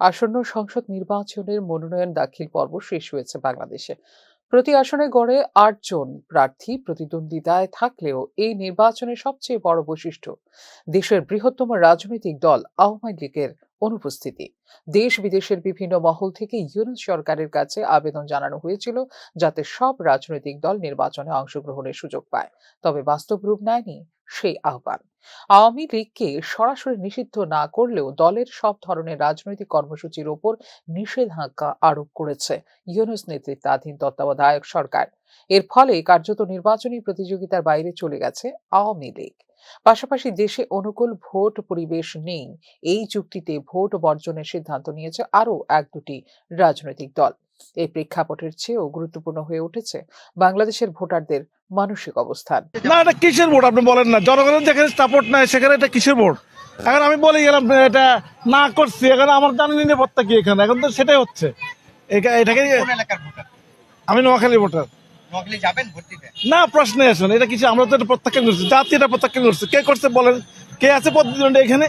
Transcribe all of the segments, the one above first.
আসন্ন সংসদ নির্বাচনের মনোনয়ন দাখিল পর্ব শেষ হয়েছে বাংলাদেশে। প্রতি আসনে গড়ে ৮ জন প্রার্থী প্রতিদ্বন্দ্বিতায় থাকলেও এই নির্বাচনের সবচেয়ে বড় বৈশিষ্ট্য দেশের বৃহত্তম রাজনৈতিক দল আওয়ামী লীগের অনুপস্থিতি। দেশ বিদেশের বিভিন্ন মহল থেকে ইউনূস সরকারের কাছে আবেদন জানানো হয়েছিল যাতে সব রাজনৈতিক দল নির্বাচনে অংশগ্রহণের সুযোগ পায়, তবে বাস্তব রূপ নেয়নি সেই আহ্বান। আওয়ামী লীগকে সরাসরি নিষিদ্ধ না করলেও দলের সব ধরনের রাজনৈতিক কর্মসূচির ওপর নিষেধাজ্ঞা আরোপ করেছে ইউনূস নেতৃত্বাধীন তত্ত্বাবধায়ক সরকার। এর ফলে কার্যত নির্বাচনী প্রতিযোগিতার বাইরে চলে গেছে আওয়ামী লীগ। পাশাপাশি দেশে অনুকূল ভোট পরিবেশ নেই, এই যুক্তিতে ভোট বর্জনের সিদ্ধান্ত নিয়েছে আরও এক দুটি রাজনৈতিক দল। এই প্রেক্ষাপটের চেয়েও গুরুত্বপূর্ণ হয়ে উঠেছে বাংলাদেশের ভোটারদের মানসিক অবস্থান। না, এটা কিসের ভোট আপনি বলেন না? জনগণের যেখানে সাপোর্ট নাই সেখানে এটা কিসের ভোট? এখন আমি বলে গেলাম এটা না করছি, এখন আমার জানি নিরাপত্তা কি এখানে? এখন তো সেটাই হচ্ছে। এটাকে আমি নোয়াখালী ভোটার। না, প্রশ্নে আসুন, এটা কিছু আমরা তো এটা প্রত্যাখ্যান করছি, জাতি এটা প্রত্যাখ্যান করছে। কে করছে বলেন? কে আছে প্রতিদ্বন্দ্বী এখানে?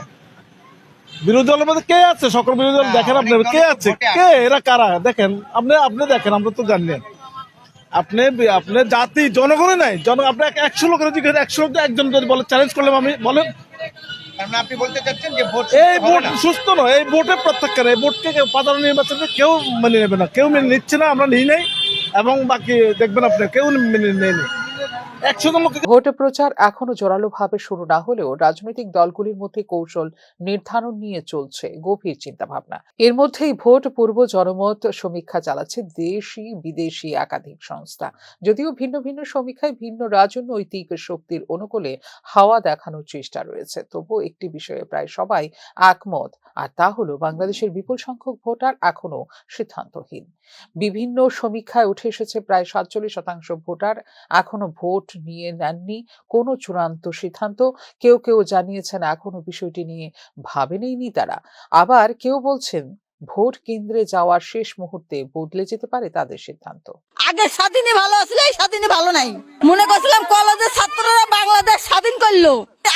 বিরোধী দলের মধ্যে কে আছে? সকল বিরোধী দল দেখেন আপনি, কে আছে? কে এরা কারা? দেখেন আপনি দেখেন, আমরা তো জানি। আপনি জাতি জনগণে নাই, আপনি 100 লোকের জিজ্ঞেস, 100 লোক 1জন যদি বলে চ্যালেঞ্জ করলাম আমি, বলেন আপনি বলতে চাচ্ছেন যে এই ভোট সুস্থ নয়, এই ভোটের প্রত্যাখ্যান, এই ভোটকে সাধারণ নির্বাচনে কেউ মেনে নেবে না, কেউ মেনে নিচ্ছে না, আমরা নিই নাই, এবং বাকি দেখবেন আপনি কেউ মেনে নেয়নি। 100 জন লোক। ভোট প্রচার এখনো জোরালোভাবে শুরু না হলেও রাজনৈতিক দলগুলির মধ্যে কৌশল নির্ধারণ নিয়ে চলছে গভীর চিন্তাভাবনা। এর মধ্যেই ভোট পূর্ব জনমত সমীক্ষা চালাচ্ছে দেশি বিদেশি একাধিক সংস্থা। যদিও ভিন্ন ভিন্ন সমীক্ষায় ভিন্ন রাজনৈতিক শক্তির অনুকূলে হাওয়া দেখানোর চেষ্টা রয়েছে, তবুও একটি বিষয়ে প্রায় সবাই একমত, আর তা হলো বাংলাদেশের বিপুল সংখ্যক ভোটার এখনো সিদ্ধান্তহীন। বিভিন্ন সমীক্ষায় উঠে এসেছে প্রায় 47% ভোটার এখনো ভোট নিয়ে নেননি কোনো চূড়ান্ত সিদ্ধান্ত। কেউ কেউ জানিয়েছেন এখনো বিষয়টি নিয়ে ভাবেনইনি তারা। আবার কেউ বলছেন ভোট কেন্দ্রে যাওয়ার শেষ মুহূর্তে বদলে যেতে পারে তাদের সিদ্ধান্ত। আগে স্বাধীনে ভালো আসলে এই স্বাধীনে ভালো নাই। মনে করছিলাম কলেজের ছাত্ররা বাংলাদেশ স্বাধীন করলো,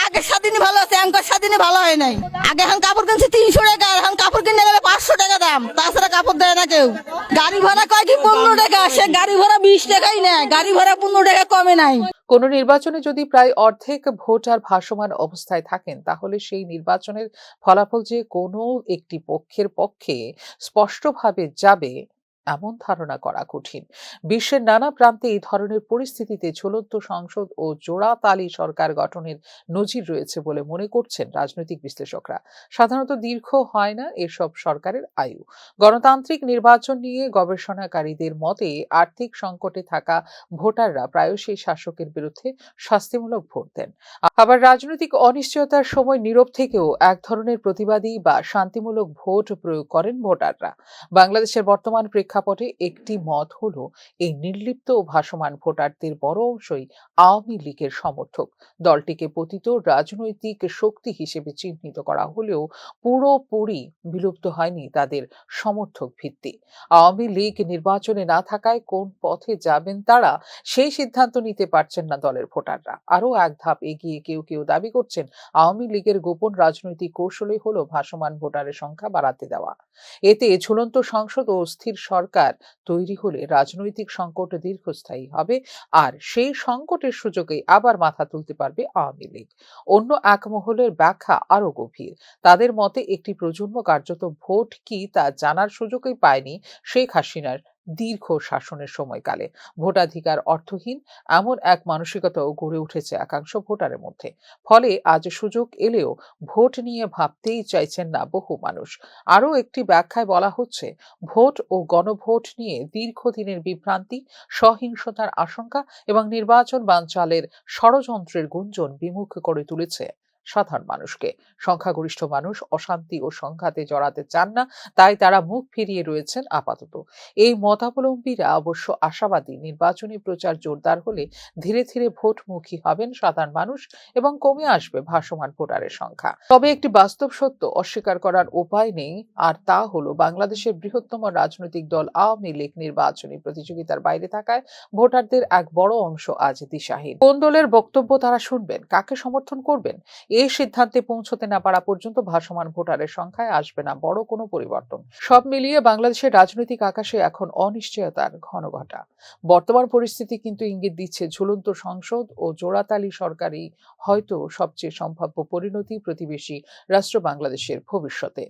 আগে স্বাধীনে ভালো আছে, এখন স্বাধীনে ভালো হয় নাই। আগে এখন কাপড় কিনছে 300 টাকা, এখন কাপড় কিনতে গেলে 500 টাকা দাম, তাছাড়া কাপড় দেয় না কেউ। গাড়ি ভাড়া কয় কি 15 টাকা, সে গাড়ি ভাড়া 20 টাকাই নেয়, গাড়ি ভাড়া 15 টাকা কমে নাই। কোন নির্বাচনে যদি প্রায় অর্ধেক ভোটার ভাসমান অবস্থায় থাকেন, তাহলে সেই নির্বাচনের ফলাফল যে কোনো একটি পক্ষের পক্ষে স্পষ্টভাবে যাবে এমন ধারণা করা কঠিন। বিশ্বের নানা প্রান্তে এই ধরনের পরিস্থিতিতে ঝুলন্ত সংসদ ও জোড়াতালি সরকার গঠনের নজির রয়েছে বলে মনে করছেন রাজনৈতিক বিশ্লেষকরা। সাধারণত দীর্ঘ হয় না এসব সরকারের আয়ু। গণতান্ত্রিক নির্বাচন নিয়ে গবেষণাকারীদের মতে আর্থিক সংকটে থাকা ভোটাররা প্রায়শই শাসকের বিরুদ্ধে শাস্তিমূলক ভোট দেন। আবার রাজনৈতিক অনিশ্চয়তার সময় নীরব থেকেও এক ধরনের প্রতিবাদী বা শান্তিমূলক ভোট প্রয়োগ করেন ভোটাররা। বাংলাদেশের বর্তমান প্রেক্ষাপটে একটি মত হলো এই নির্লিপ্ত ও ভাসমান ভোটারদের বড় অংশই আওয়ামী লীগের সমর্থক। দলটিকে পতিত রাজনৈতিক শক্তি হিসেবে চিহ্নিত করা হলেও পুরোপুরি বিলুপ্ত হয়নি তাদের সমর্থক ভিত্তি। আওয়ামী লীগ নির্বাচনে না থাকায় কোন পথে যাবেন তারা সেই সিদ্ধান্ত নিতে পারছেন না দলের ভোটাররা। আরো এক ধাপ এগিয়ে কেউ কেউ দাবি করছেন আওয়ামী লীগের গোপন রাজনৈতিক কৌশলই হলো ভাসমান ভোটারের সংখ্যা বাড়াতে দেওয়া। এতে ঝুলন্ত সংসদ ও স্থির সরকার তৈরি হলে রাজনৈতিক সংকট দীর্ঘস্থায়ী হবে, আর সেই সংকটের সুযোগে আবার মাথা তুলতে পারবে আওয়ামী লীগ। অন্য এক মহলের ব্যাখ্যা আরো গভীর। তাদের মতে একটি প্রজন্ম কার্যত ভোট কি তা জানার সুযোগই পায়নি শেখ হাসিনার দীর্ঘ শাসনের সময়কালে। ভোটাধিকার অর্থহীন এমন এক মানসিকতাও গড়ে উঠেছে একাংশ ভোটারের মধ্যে। ফলে আজ সুযোগ এলেও ভোট নিয়ে ভাবতেই চাইছেন না বহু মানুষ। আরও একটি ব্যাখ্যায় বলা হচ্ছে ভোট ও গণভোট নিয়ে দীর্ঘদিনের বিভ্রান্তি, সহিংসতার আশঙ্কা এবং নির্বাচন বানচালের ষড়যন্ত্রের গুঞ্জন বিমুখ করে তুলেছে সাধারণ মানুষকে। সংখ্যাগরিষ্ঠ মানুষ অশান্তি ও সংঘাতে জড়াতে চান না, তাই তারা মুখ ফিরিয়ে রয়েছেন আপাতত। এই মতাবলম্বীরা অবশ্য আশাবাদী নির্বাচনী প্রচার জোরদার হলে ধীরে ধীরে ভোটমুখী হবেন সাধারণ মানুষ এবং কমে আসবে ভাসমান ভোটারের সংখ্যা। তবে একটি বাস্তব সত্য অস্বীকার করার উপায় নেই, আর তা হলো বাংলাদেশের বৃহত্তম রাজনৈতিক দল আওয়ামী লীগ নির্বাচনী প্রতিযোগিতার বাইরে থাকায় ভোটারদের এক বড় অংশ আজ দিশাহীন। কোন দলের বক্তব্য তারা শুনবেন, কাকে সমর্থন করবেন, এই সিদ্ধান্তে পৌঁছতে না পারা পর্যন্ত ভাসমান ভোটারের সংখ্যায় আসবে না বড় কোনো পরিবর্তন। সব মিলিয়ে বাংলাদেশের রাজনৈতিক আকাশে এখন অনিশ্চয়তার ঘনঘটা। বর্তমান পরিস্থিতি কিন্তু ইঙ্গিত দিচ্ছে ঝুলন্ত সংসদ ও জোড়াতালি সরকারই হয়তো সবচেয়ে সম্ভাব্য পরিণতি প্রতিবেশী রাষ্ট্র বাংলাদেশের ভবিষ্যতে।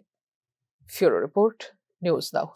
ফিউরো রিপোর্ট, নিউজ নাও।